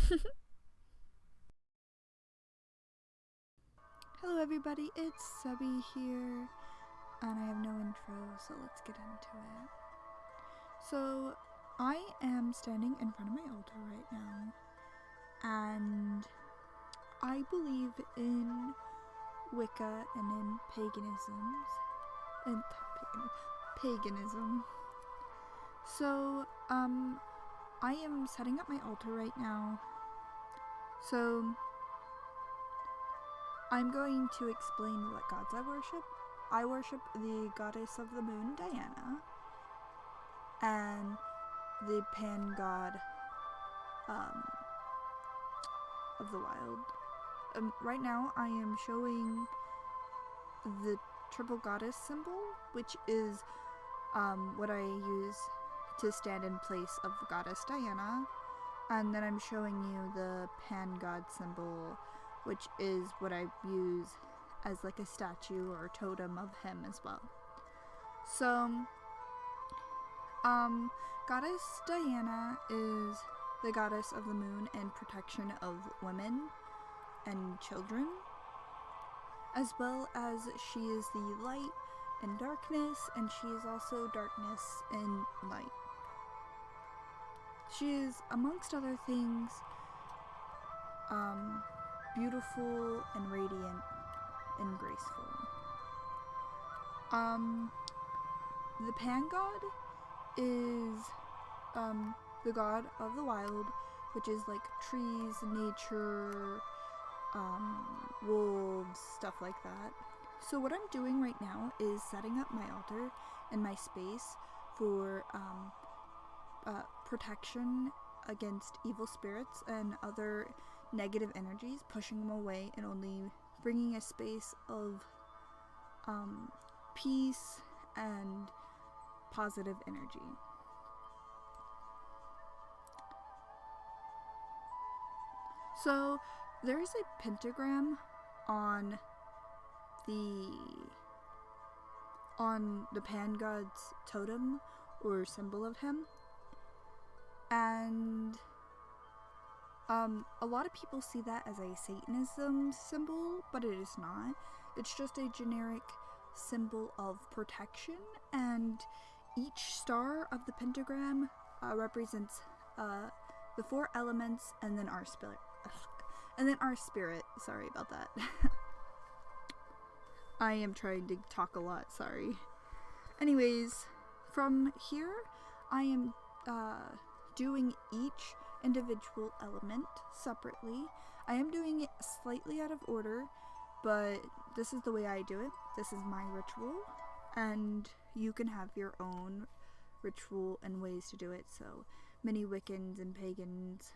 Hello everybody, it's Subby here, and I have no intro, so let's get into it. So, I am standing in front of my altar right now, and I believe in Wicca and in paganism. So, I am setting up my altar right now, so I'm going to explain what gods I worship. I worship the goddess of the moon, Diana, and the pan god of the wild. Right now I am showing the triple goddess symbol, which is what I use to stand in place of the goddess Diana, and then I'm showing you the pan god symbol, which is what I use as like a statue or a totem of him as well. So, Goddess Diana is the goddess of the moon and protection of women and children, as well as she is the light and darkness, and she is also darkness and light. She is, amongst other things, beautiful and radiant and graceful. The pan god is the god of the wild, which is like trees, nature, wolves, stuff like that. So what I'm doing right now is setting up my altar and my space for protection against evil spirits and other negative energies, pushing them away and only bringing a space of peace and positive energy. So there's a pentagram on the pan god's totem or symbol of him, and a lot of people see that as a Satanism symbol, but it is not. It's just a generic symbol of protection, and each star of the pentagram represents the four elements, and then our spirit. Sorry about that. I am trying to talk a lot, sorry. Anyways, from here, I am doing each individual element separately. I am doing it slightly out of order, but this is the way I do it. This is my ritual, and you can have your own ritual and ways to do it. So many Wiccans and pagans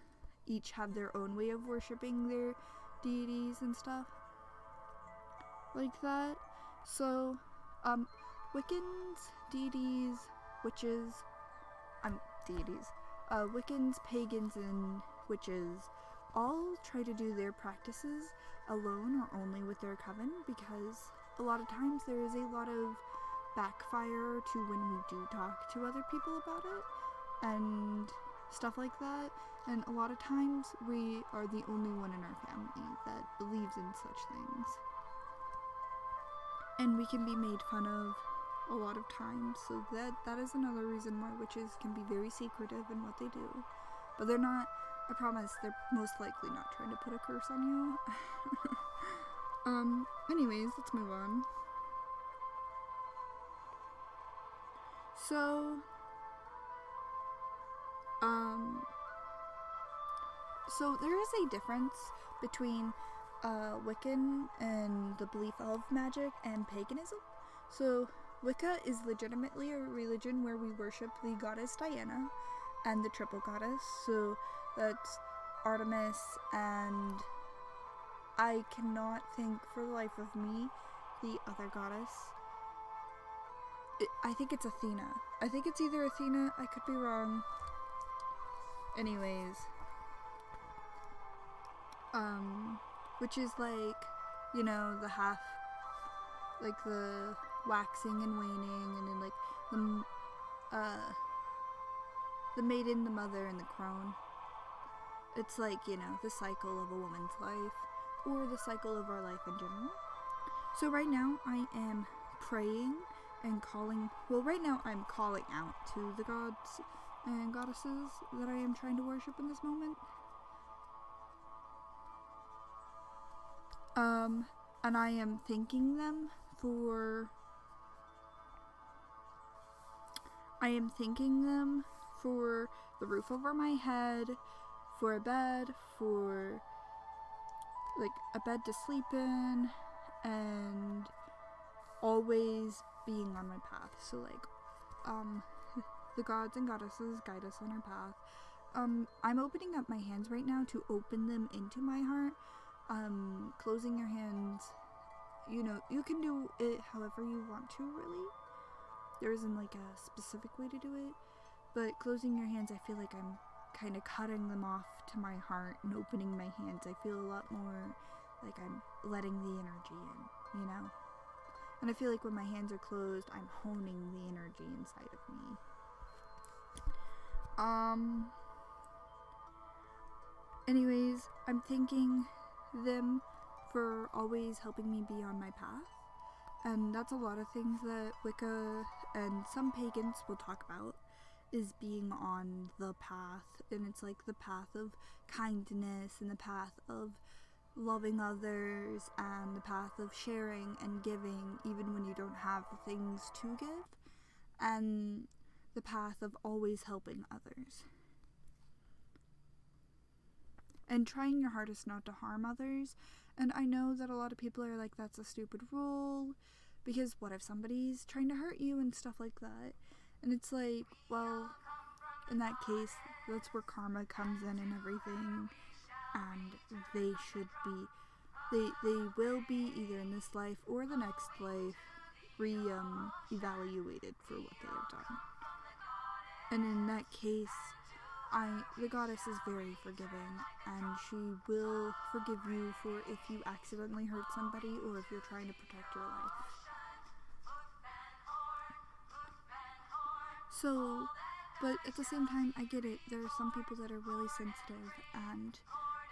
each have their own way of worshipping their deities and stuff like that. So Wiccans, deities, witches, Wiccans, pagans, and witches all try to do their practices alone or only with their coven, because a lot of times there is a lot of backfire to when we do talk to other people about it and stuff like that, and a lot of times we are the only one in our family that believes in such things, and we can be made fun of a lot of times. So that is another reason why witches can be very secretive in what they do, but they're not, I promise, they're most likely not trying to put a curse on you. Anyways, let's move on. So there is a difference between Wiccan and the belief of magic and paganism. So Wicca is legitimately a religion where we worship the goddess Diana and the triple goddess. So that's Artemis, and I cannot think for the life of me the other goddess. I think it's Athena. I think it's either Athena, I could be wrong. Anyways, which is like, you know, the half, like the waxing and waning, and then like the maiden, the mother, and the crone. It's like, you know, the cycle of a woman's life, or the cycle of our life in general. So right now I am praying and calling, well, right now I'm calling out to the gods and goddesses that I am trying to worship in this moment. And I am thanking them for the roof over my head, for a bed, for like a bed to sleep in, and always being on my path. So like, the gods and goddesses guide us on our path. I'm opening up my hands right now to open them into my heart. Closing your hands, you know, you can do it however you want to, really. There isn't like a specific way to do it, but closing your hands, I feel like I'm kind of cutting them off to my heart and opening my hands. I feel a lot more like I'm letting the energy in, you know? And I feel like when my hands are closed, I'm honing the energy inside of me. Anyways, I'm thanking them for always helping me be on my path. And that's a lot of things that Wicca and some pagans will talk about, is being on the path. And it's like the path of kindness, and the path of loving others, and the path of sharing and giving even when you don't have things to give, and the path of always helping others. And trying your hardest not to harm others. And I know that a lot of people are like, that's a stupid rule, because what if somebody's trying to hurt you and stuff like that? And it's like, well, in that case, that's where karma comes in and everything. And they should be, they will be either in this life or the next life evaluated for what they have done. And in that case, the goddess is very forgiving, and she will forgive you for if you accidentally hurt somebody or if you're trying to protect your life. So, but at the same time, I get it. There are some people that are really sensitive,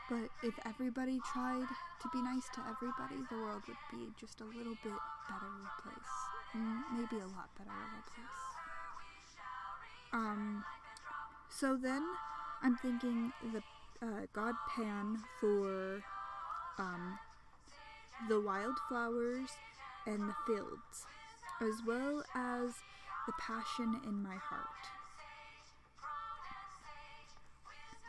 but if everybody tried to be nice to everybody, the world would be just a little bit better of a place. Maybe a lot better of a place. So then I'm thinking the god Pan for the wildflowers and the fields, as well as the passion in my heart.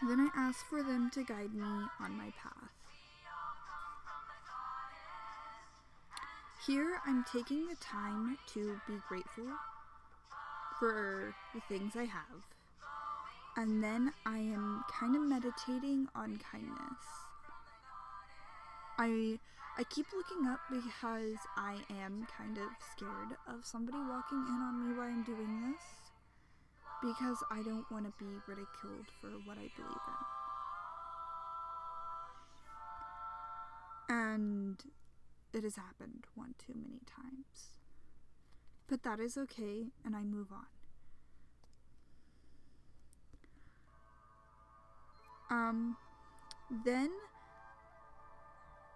Then I ask for them to guide me on my path. Here I'm taking the time to be grateful for the things I have. And then I am kind of meditating on kindness. I keep looking up because I am kind of scared of somebody walking in on me while I'm doing this, because I don't want to be ridiculed for what I believe in. And it has happened one too many times. But that is okay, and I move on. Then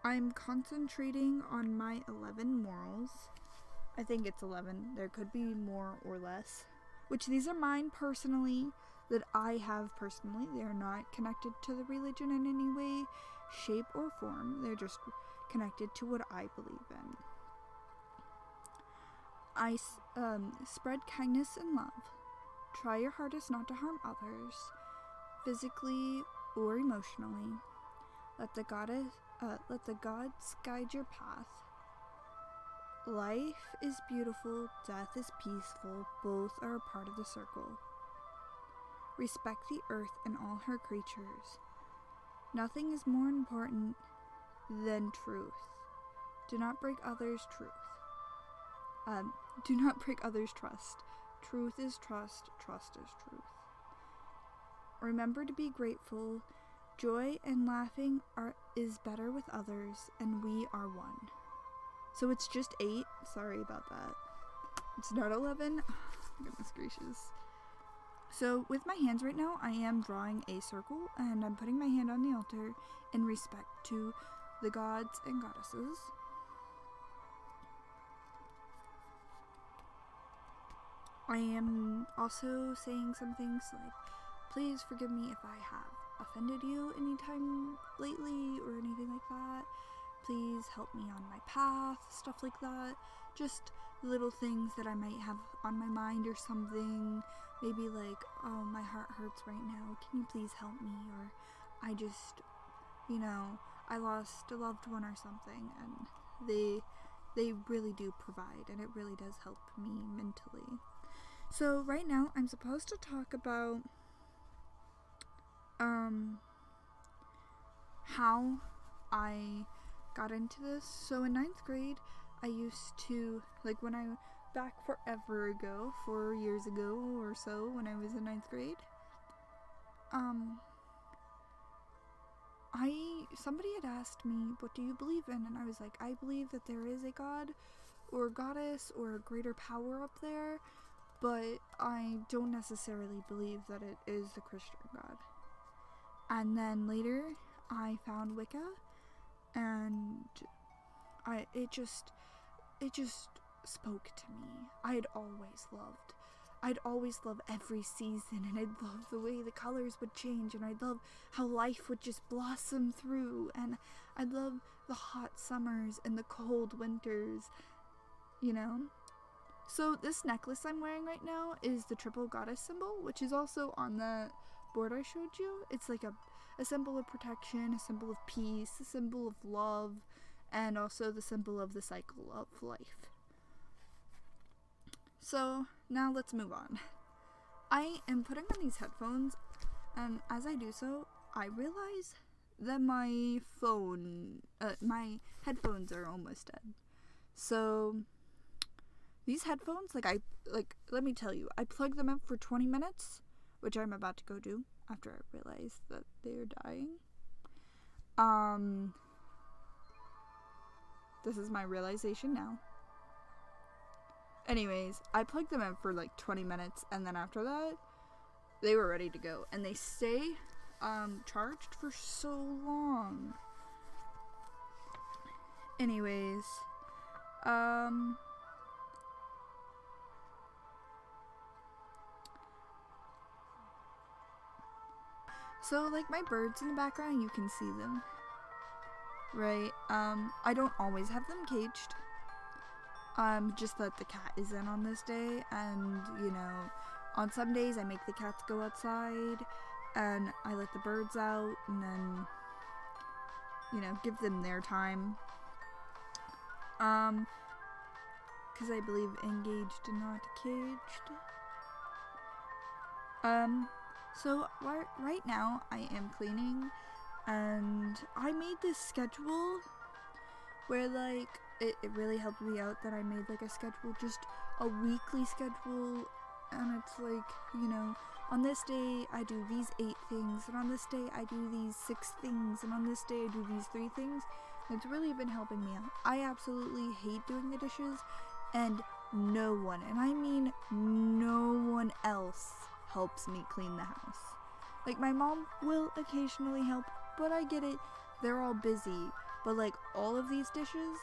I'm concentrating on my 11 morals. I think it's 11. There could be more or less. Which these are mine personally, that I have personally. They are not connected to the religion in any way, shape, or form. They're just connected to what I believe in. I spread kindness and love. Try your hardest not to harm others, physically or emotionally. Let the gods guide your path. Life is beautiful, death is peaceful, both are a part of the circle. Respect the earth and all her creatures. Nothing is more important than truth. Do not break others' truth. Do not break others' trust. Truth is trust, trust is truth. Remember to be grateful. Joy and laughing is better with others, and we are one. So it's just 8. Sorry about that. It's not 11. Goodness gracious. So with my hands right now, I am drawing a circle, and I'm putting my hand on the altar in respect to the gods and goddesses. I am also saying some things like, please forgive me if I have offended you anytime lately or anything like that. Please help me on my path, stuff like that. Just little things that I might have on my mind or something. Maybe like, oh, my heart hurts right now. Can you please help me? Or I just, I lost a loved one or something, and they really do provide, and it really does help me mentally. So right now I'm supposed to talk about how I got into this. So in 9th grade, I used to, like, when I back forever ago, 4 years ago or so, when I was in 9th grade, somebody had asked me, what do you believe in? And I was like, I believe that there is a god or goddess or a greater power up there, but I don't necessarily believe that it is the Christian God. And then later, I found Wicca, and it just spoke to me. I'd always love every season, and I'd love the way the colors would change, and I'd love how life would just blossom through, and I'd love the hot summers and the cold winters, So this necklace I'm wearing right now is the triple goddess symbol, which is also on the board I showed you. It's like a symbol of protection, a symbol of peace, a symbol of love, and also the symbol of the cycle of life. So now let's move on. I am putting on these headphones, and as I do so, I realize that my headphones are almost dead. So these headphones, let me tell you, I plugged them up for 20 minutes, which I'm about to go do after I realize that they're dying. This is my realization now. Anyways, I plugged them in for like 20 minutes, and then after that, they were ready to go. And they stay charged for so long. Anyways, so like my birds in the background, you can see them, right? I don't always have them caged. Just that the cat is in on this day, and on some days I make the cats go outside and I let the birds out, and then give them their time, because I believe engaged and not caged. So right now I am cleaning, and I made this schedule where like it really helped me out that I made like a schedule, just a weekly schedule, and it's like, on this day I do these 8 things, and on this day I do these 6 things, and on this day I do these 3 things. And it's really been helping me out. I absolutely hate doing the dishes, and no one, and I mean no one else, helps me clean the house. Like, my mom will occasionally help, but I get it, they're all busy. But like, all of these dishes,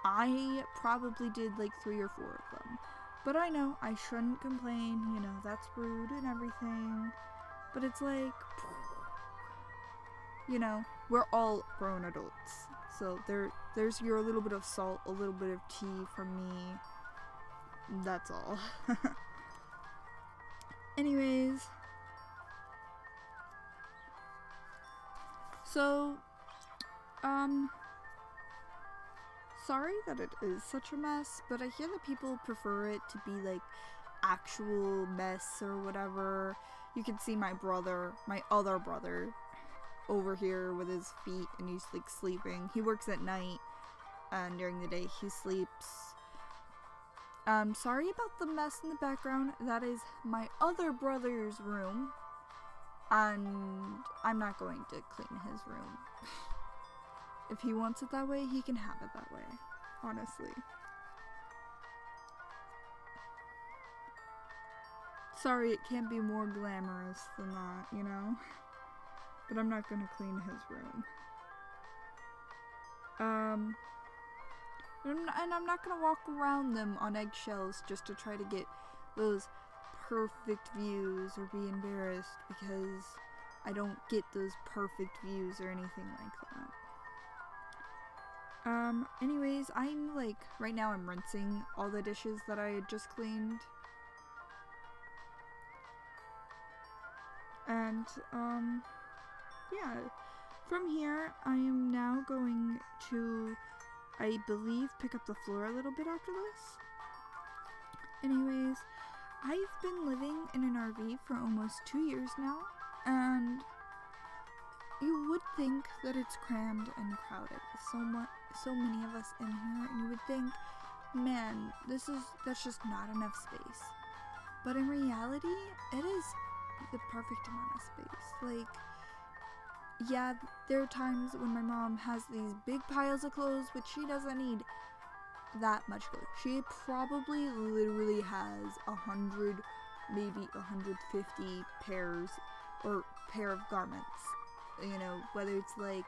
I probably did like 3 or 4 of them. But I know I shouldn't complain, that's rude and everything. But it's like, we're all grown adults. So there's your little bit of salt, a little bit of tea from me. That's all. Anyways. So, sorry that it is such a mess, but I hear that people prefer it to be like actual mess or whatever. You can see my other brother over here with his feet, and he's like sleeping. He works at night, and during the day he sleeps. Sorry about the mess in the background. That is my other brother's room, and I'm not going to clean his room. If he wants it that way, he can have it that way, honestly. Sorry, it can't be more glamorous than that, you know? But I'm not gonna clean his room. And I'm not gonna walk around them on eggshells just to try to get those perfect views or be embarrassed because I don't get those perfect views or anything like that. Anyways, I'm like, right now I'm rinsing all the dishes that I had just cleaned. And, yeah. From here, I am now going to, I believe, pick up the floor a little bit after this. Anyways, I've been living in an RV for almost 2 years now, and you would think that it's crammed and crowded with so many of us in here, and you would think, man, that's just not enough space. But in reality, it is the perfect amount of space. Like, yeah, there are times when my mom has these big piles of clothes, which she doesn't need that much clothes. She probably literally has 100, maybe 150 pairs or pair of garments. You know, whether it's like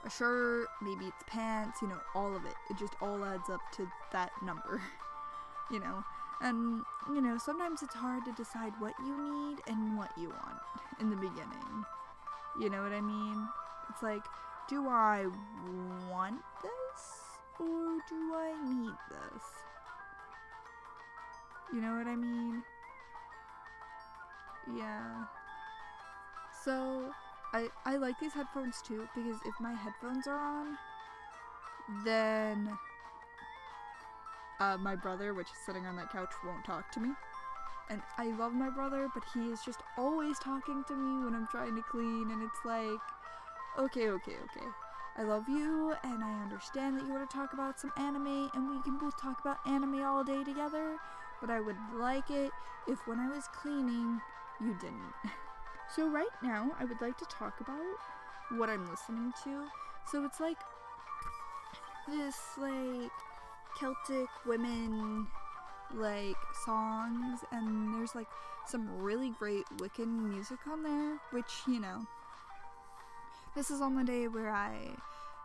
a shirt, maybe it's pants, you know, all of it. It just all adds up to that number, you know. And, you know, sometimes it's hard to decide what you need and what you want in the beginning. You know what I mean? It's like, do I want this or do I need this? You know what I mean? Yeah. So, I like these headphones too, because if my headphones are on, then my brother, which is sitting on that couch, won't talk to me. And I love my brother, but he is just always talking to me when I'm trying to clean, and it's like, okay. I love you, and I understand that you want to talk about some anime, and we can both talk about anime all day together, but I would like it if when I was cleaning, you didn't. So right now, I would like to talk about what I'm listening to. So it's like this, like, Celtic women, like, songs, and there's, like, some really great Wiccan music on there, which, you know, this is on the day where I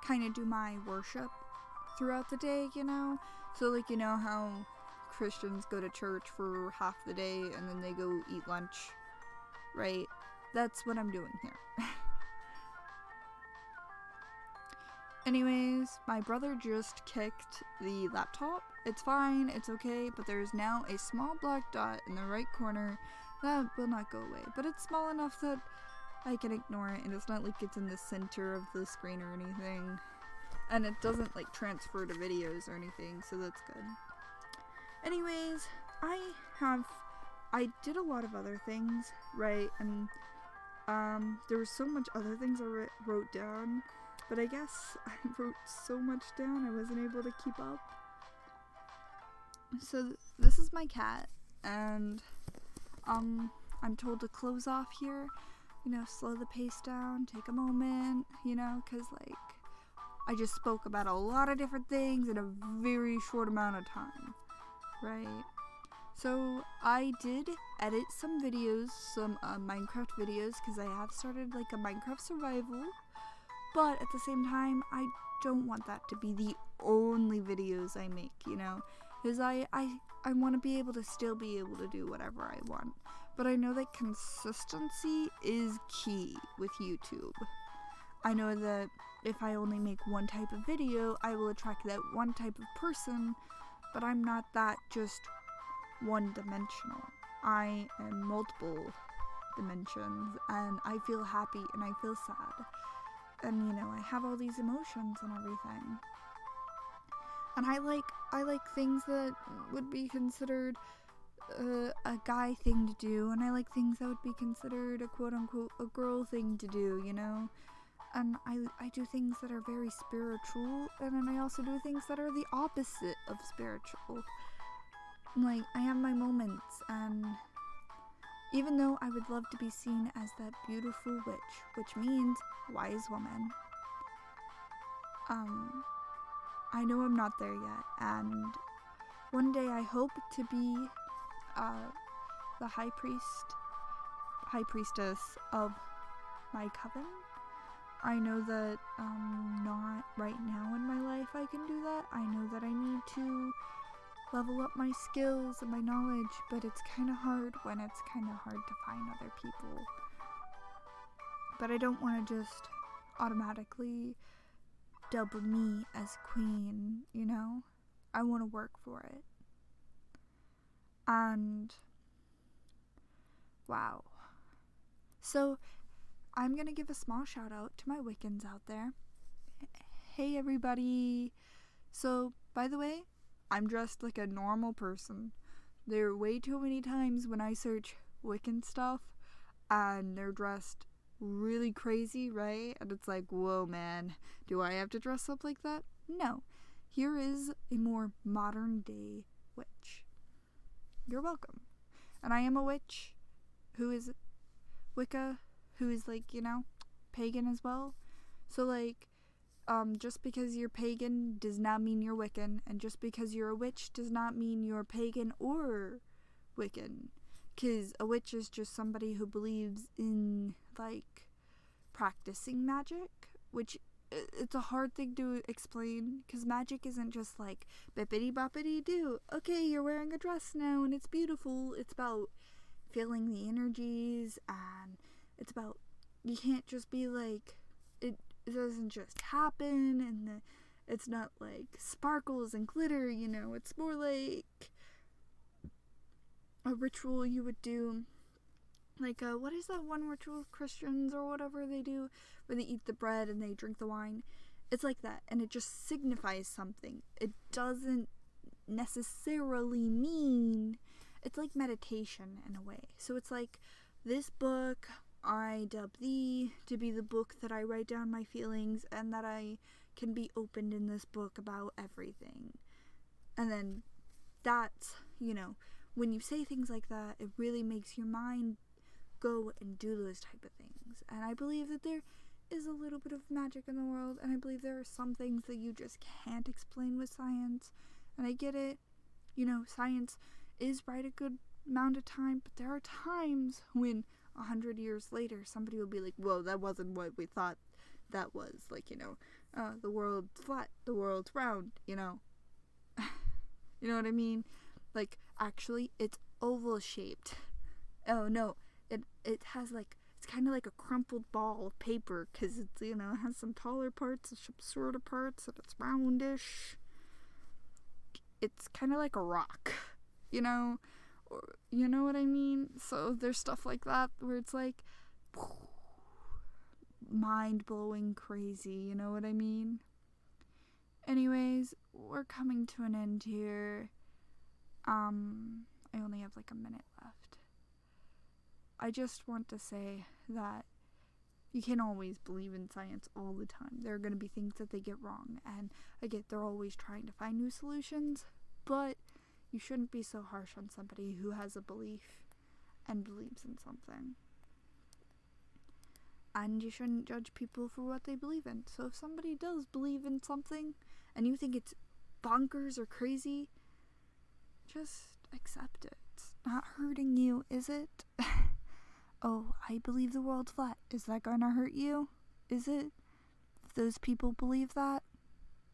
kind of do my worship throughout the day, you know? So, like, you know how Christians go to church for half the day and then they go eat lunch, right? That's what I'm doing here. Anyways, my brother just kicked the laptop. It's fine, it's okay, but there's now a small black dot in the right corner that will not go away. But it's small enough that I can ignore it, and it's not like it's in the center of the screen or anything. And it doesn't, like, transfer to videos or anything, so that's good. Anyways, I did a lot of other things, right? And there was so much other things I wrote down, but I guess I wrote so much down I wasn't able to keep up. So this is my cat, and I'm told to close off here, you know, slow the pace down, take a moment, you know, because, like, I just spoke about a lot of different things in a very short amount of time, right? So I did edit some videos, some Minecraft videos, because I have started, like, a Minecraft survival, but at the same time, I don't want that to be the only videos I make, you know, because I want to be able to still be able to do whatever I want, but I know that consistency is key with YouTube. I know that if I only make one type of video, I will attract that one type of person, but I'm not that just one-dimensional. I am multiple dimensions, and I feel happy and I feel sad, and, you know, I have all these emotions and everything, and I like things that would be considered a guy thing to do, and I like things that would be considered a quote-unquote a girl thing to do, you know, and I do things that are very spiritual, and then I also do things that are the opposite of spiritual. Like, I have my moments, and even though I would love to be seen as that beautiful witch, which means wise woman, I know I'm not there yet, and one day I hope to be, the high priestess of my coven. I know that not right now in my life I can do that. I know that I need to level up my skills and my knowledge, but it's kind of hard when it's kind of hard to find other people. But I don't want to just automatically dub me as queen, you know? I want to work for it. And wow. So I'm gonna give a small shout out to my Wiccans out there. Hey everybody. So, by the way, I'm dressed like a normal person. There are way too many times when I search Wiccan stuff and they're dressed really crazy, right? And it's like, whoa man, do I have to dress up like that? No. Here is a more modern day witch. You're welcome. And I am a witch who is Wicca, who is like, you know, pagan as well. So like, just because you're pagan does not mean you're Wiccan, and just because you're a witch does not mean you're pagan or Wiccan. 'Cause a witch is just somebody who believes in, like, practicing magic, which it's a hard thing to explain, 'cause magic isn't just like bippity boppity do. Okay, you're wearing a dress now and it's beautiful. It's about feeling the energies, and it's about, you can't just be like, it doesn't just happen, and it's not like sparkles and glitter, you know. It's more like a ritual you would do, like, what is that one ritual Christians or whatever they do, where they eat the bread and they drink the wine? It's like that, and it just signifies something. It doesn't necessarily mean, it's like meditation in a way. So it's like, this book, I dub thee to be the book that I write down my feelings, and that I can be opened in this book about everything. And then that's, you know, when you say things like that, it really makes your mind go and do those type of things. And I believe that there is a little bit of magic in the world, and I believe there are some things that you just can't explain with science. And I get it, you know, science is right a good amount of time, but there are times when 100 years later somebody will be like, whoa, that wasn't what we thought that was. Like, you know, the world's flat, the world's round, you know. You know what I mean? Like, actually, it's oval shaped. Oh no, it has like, it's kind of like a crumpled ball of paper, because it's, you know, it has some taller parts and some shorter parts, and it's roundish. It's kind of like a rock, you know, or, you know what I mean? So there's stuff like that where it's like mind-blowing crazy, you know what I mean? Anyways, we're coming to an end here. I only have like a minute left. I just want to say that you can't always believe in science all the time. There are going to be things that they get wrong, and I get they're always trying to find new solutions, but you shouldn't be so harsh on somebody who has a belief and believes in something. And you shouldn't judge people for what they believe in. So if somebody does believe in something and you think it's bonkers or crazy, just accept it. It's not hurting you, is it? Oh, I believe the world's flat. Is that gonna hurt you? Is it? If those people believe that?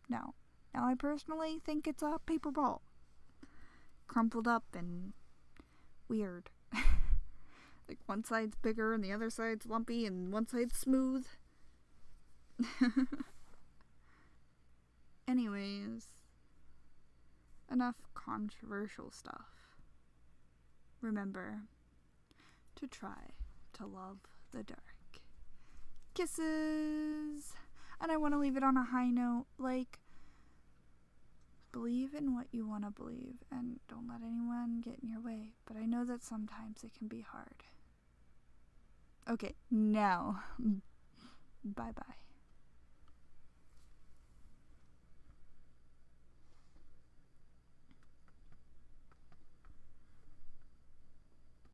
No. Now, I personally think it's a paper ball. Crumpled up and weird. Like, one side's bigger and the other side's lumpy and one side's smooth. Anyways, enough controversial stuff. Remember to try to love the dark. Kisses! And I want to leave it on a high note, like, believe in what you want to believe and don't let anyone get in your way. But I know that sometimes it can be hard. Okay, now, bye-bye.